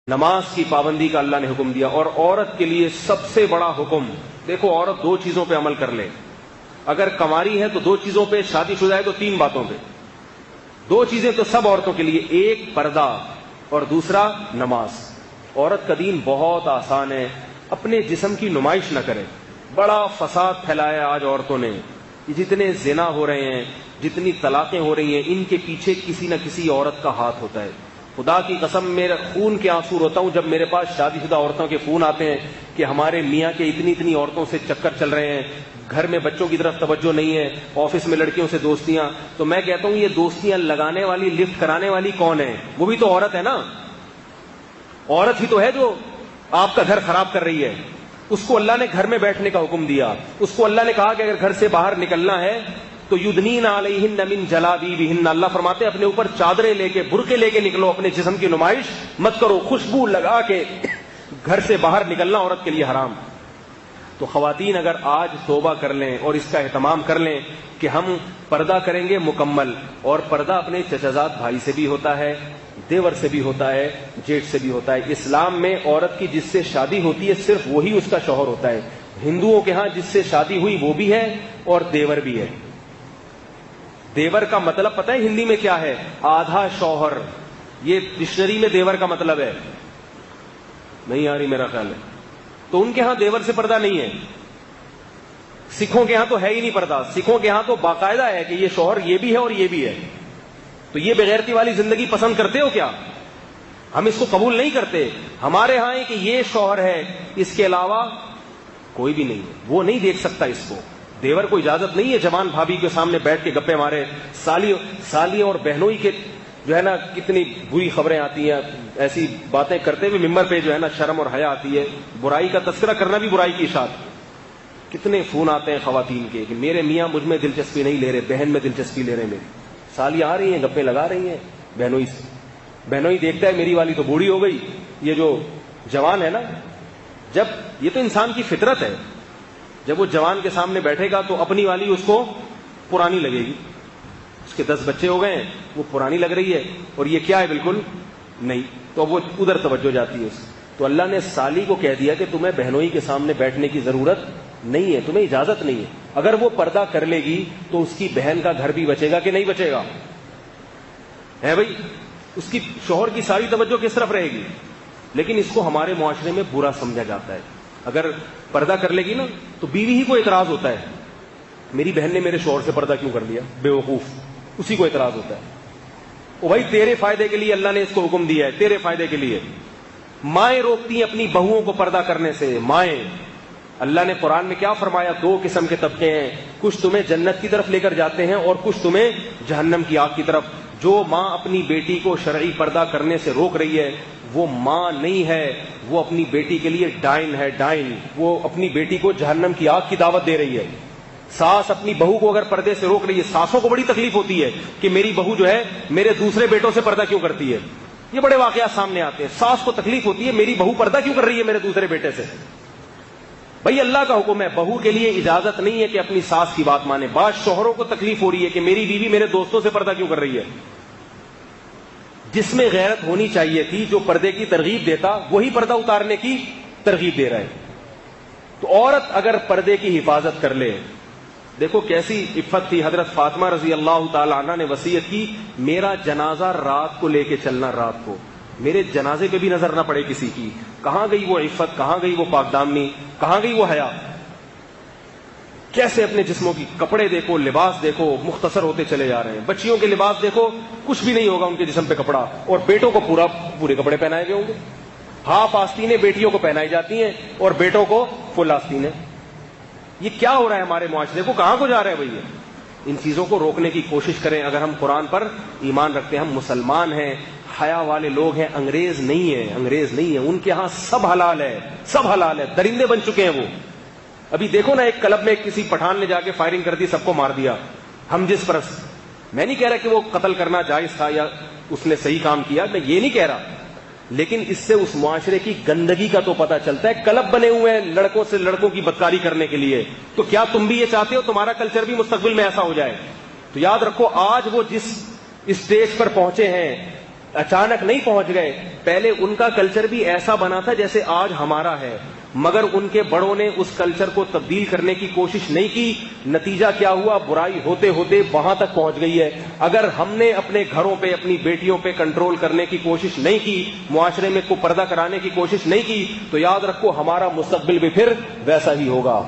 نماز کی پابندی کا اللہ نے حکم دیا، اور عورت کے لیے سب سے بڑا حکم، دیکھو عورت دو چیزوں پہ عمل کر لے، اگر کنواری ہے تو دو چیزوں پہ، شادی شدہ ہے تو تین باتوں پہ، دو چیزیں تو سب عورتوں کے لیے، ایک پردہ اور دوسرا نماز۔ عورت کا دین بہت آسان ہے، اپنے جسم کی نمائش نہ کرے۔ بڑا فساد پھیلایا آج عورتوں نے، جتنے زنا ہو رہے ہیں، جتنی طلاقیں ہو رہی ہیں، ان کے پیچھے کسی نہ کسی عورت کا ہاتھ ہوتا ہے۔ خدا کی قسم میرا خون کے آنسو روتا ہوں جب میرے پاس شادی شدہ عورتوں کے فون آتے ہیں کہ ہمارے میاں کے اتنی عورتوں سے چکر چل رہے ہیں، گھر میں بچوں کی طرف توجہ نہیں ہے، آفس میں لڑکیوں سے دوستیاں۔ تو میں کہتا ہوں یہ دوستیاں لگانے والی، لفٹ کرانے والی کون ہے؟ وہ بھی تو عورت ہے نا، عورت ہی تو ہے جو آپ کا گھر خراب کر رہی ہے۔ اس کو اللہ نے گھر میں بیٹھنے کا حکم دیا، اس کو اللہ نے کہا کہ اگر گھر سے باہر نکلنا ہے تو یدنین علیہن من جلابیبہن، اللہ فرماتے ہیں اپنے اوپر چادریں لے کے، برقعے لے کے نکلو، اپنے جسم کی نمائش مت کرو، خوشبو لگا کے گھر سے باہر نکلنا عورت کے لیے حرام۔ تو خواتین اگر آج توبہ کر لیں اور اس کا اہتمام کر لیں کہ ہم پردہ کریں گے مکمل، اور پردہ اپنے چچازاد بھائی سے بھی ہوتا ہے، دیور سے بھی ہوتا ہے، جیٹھ سے بھی ہوتا ہے۔ اسلام میں عورت کی جس سے شادی ہوتی ہے صرف وہی اس کا شوہر ہوتا ہے۔ ہندوؤں کے ہاں جس سے شادی ہوئی وہ بھی ہے اور دیور بھی ہے۔ دیور کا مطلب پتہ ہے ہندی میں کیا ہے؟ آدھا شوہر۔ یہ ڈکشنری میں دیور کا مطلب ہے، نہیں آ رہی میرا خیال ہے۔ تو ان کے ہاں دیور سے پردہ نہیں ہے۔ سکھوں کے ہاں تو ہے ہی نہیں پردہ، سکھوں کے ہاں تو باقاعدہ ہے کہ یہ شوہر یہ بھی ہے اور یہ بھی ہے۔ تو یہ بغیرتی والی زندگی پسند کرتے ہو کیا؟ ہم اس کو قبول نہیں کرتے۔ ہمارے ہاں ہے کہ یہ شوہر ہے، اس کے علاوہ کوئی بھی نہیں ہے، وہ نہیں دیکھ سکتا اس کو۔ دیور کو اجازت نہیں ہے جوان بھابھی کے سامنے بیٹھ کے گپے مارے۔ سالیوں اور بہنوئی کے جو ہے نا کتنی بری خبریں آتی ہیں، ایسی باتیں کرتے ہوئے ممبر پہ جو ہے نا شرم اور حیا آتی ہے۔ برائی کا تذکرہ کرنا بھی برائی کی اشاعت۔ کتنے فون آتے ہیں خواتین کے کہ میرے میاں مجھ میں دلچسپی نہیں لے رہے، بہن میں دلچسپی لے رہے ہیں، میری سالیاں آ رہی ہیں گپے لگا رہی ہیں بہنوئی سے۔ بہنوئی دیکھتا ہے میری والی تو بوڑھی ہو گئی، یہ جو جوان ہے نا، جب یہ تو انسان کی فطرت ہے، جب وہ جوان کے سامنے بیٹھے گا تو اپنی والی اس کو پرانی لگے گی۔ اس کے 10 بچے ہو گئے ہیں، وہ پرانی لگ رہی ہے، اور یہ کیا ہے بالکل نہیں، تو وہ ادھر توجہ جاتی ہے اس۔ تو اللہ نے سالی کو کہہ دیا کہ تمہیں بہنوئی کے سامنے بیٹھنے کی ضرورت نہیں ہے، تمہیں اجازت نہیں ہے۔ اگر وہ پردہ کر لے گی تو اس کی بہن کا گھر بھی بچے گا کہ نہیں بچے گا؟ ہے بھائی، اس کی شوہر کی ساری توجہ کس طرف رہے گی؟ لیکن اس کو ہمارے معاشرے میں برا سمجھا جاتا ہے۔ اگر پردہ کر لے گی نا تو بیوی ہی کو اعتراض ہوتا ہے، میری بہن نے میرے شوہر سے پردہ کیوں کر لیا، بے وقوف، اسی کو اعتراض ہوتا ہے۔ او بھائی تیرے فائدے کے لیے اللہ نے اس کو حکم دیا ہے، تیرے فائدے کے لیے۔ مائیں روکتی ہیں اپنی بہوؤں کو پردہ کرنے سے، مائیں۔ اللہ نے قرآن میں کیا فرمایا؟ 2 قسم کے طبقے ہیں، کچھ تمہیں جنت کی طرف لے کر جاتے ہیں اور کچھ تمہیں جہنم کی آگ کی طرف۔ جو ماں اپنی بیٹی کو شرعی پردہ کرنے سے روک رہی ہے وہ ماں نہیں ہے، وہ اپنی بیٹی کے لیے ڈائن ہے، ڈائن۔ وہ اپنی بیٹی کو جہنم کی آگ کی دعوت دے رہی ہے۔ ساس اپنی بہو کو اگر پردے سے روک رہی ہے، ساسوں کو بڑی تکلیف ہوتی ہے کہ میری بہو جو ہے میرے دوسرے بیٹوں سے پردہ کیوں کرتی ہے۔ یہ بڑے واقعات سامنے آتے ہیں، ساس کو تکلیف ہوتی ہے میری بہو پردہ کیوں کر رہی ہے میرے دوسرے بیٹے سے۔ بھائی اللہ کا حکم ہے، بہو کے لیے اجازت نہیں ہے کہ اپنی ساس کی بات مانے۔ بعض شوہروں کو تکلیف ہو رہی ہے کہ میری بیوی میرے دوستوں سے پردہ کیوں کر رہی ہے۔ جس میں غیرت ہونی چاہیے تھی، جو پردے کی ترغیب دیتا، وہی پردہ اتارنے کی ترغیب دے رہا ہے۔ تو عورت اگر پردے کی حفاظت کر لے، دیکھو کیسی عفت تھی۔ حضرت فاطمہ رضی اللہ تعالی عنہ نے وصیت کی، میرا جنازہ رات کو لے کے چلنا، رات کو میرے جنازے پہ بھی نظر نہ پڑے کسی کی۔ کہاں گئی وہ عفت، کہاں گئی وہ پاک دامنی، کہاں گئی وہ حیا؟ کیسے اپنے جسموں کی کپڑے دیکھو، لباس دیکھو، مختصر ہوتے چلے جا رہے ہیں۔ بچیوں کے لباس دیکھو، کچھ بھی نہیں ہوگا ان کے جسم پہ کپڑا، اور بیٹوں کو پورے کپڑے پہنائے گئے ہوں گے۔ ہاف آستینیں بیٹیوں کو پہنائی جاتی ہیں اور بیٹوں کو فل آستینیں۔ یہ کیا ہو رہا ہے ہمارے معاشرے کو، کہاں کو جا رہے ہیں بھائی؟ ان چیزوں کو روکنے کی کوشش کریں۔ اگر ہم قرآن پر ایمان رکھتے ہیں، ہم مسلمان ہیں، حیا والے لوگ ہیں، انگریز نہیں ہیں، انگریز نہیں ہیں۔ ان کے ہاں سب حلال ہے، سب حلال ہے، درندے بن چکے ہیں وہ۔ ابھی دیکھو نا ایک کلب میں کسی پٹھان نے جا کے فائرنگ کر دی، سب کو مار دیا، ہم جس پرست۔ میں نہیں کہہ رہا کہ وہ قتل کرنا جائز تھا یا اس نے صحیح کام کیا، میں یہ نہیں کہہ رہا، لیکن اس سے اس معاشرے کی گندگی کا تو پتہ چلتا ہے۔ کلب بنے ہوئے ہیں لڑکوں سے لڑکوں کی بدکاری کرنے کے لیے، تو کیا تم بھی یہ چاہتے ہو تمہارا کلچر بھی مستقبل میں ایسا ہو جائے؟ تو یاد رکھو، آج وہ جس اسٹیج پر پہنچے ہیں اچانک نہیں پہنچ گئے. پہلے ان کا کلچر بھی ایسا بنا تھا جیسے آج ہمارا ہے, مگر ان کے بڑوں نے اس کلچر کو تبدیل کرنے کی کوشش نہیں کی. نتیجہ کیا ہوا؟ برائی ہوتے ہوتے وہاں تک پہنچ گئی ہے. اگر ہم نے اپنے گھروں پہ, اپنی بیٹیوں پہ کنٹرول کرنے کی کوشش نہیں کی, معاشرے میں کو پردہ کرانے کی کوشش نہیں کی, تو یاد رکھو ہمارا مستقبل بھی پھر ویسا ہی ہوگا.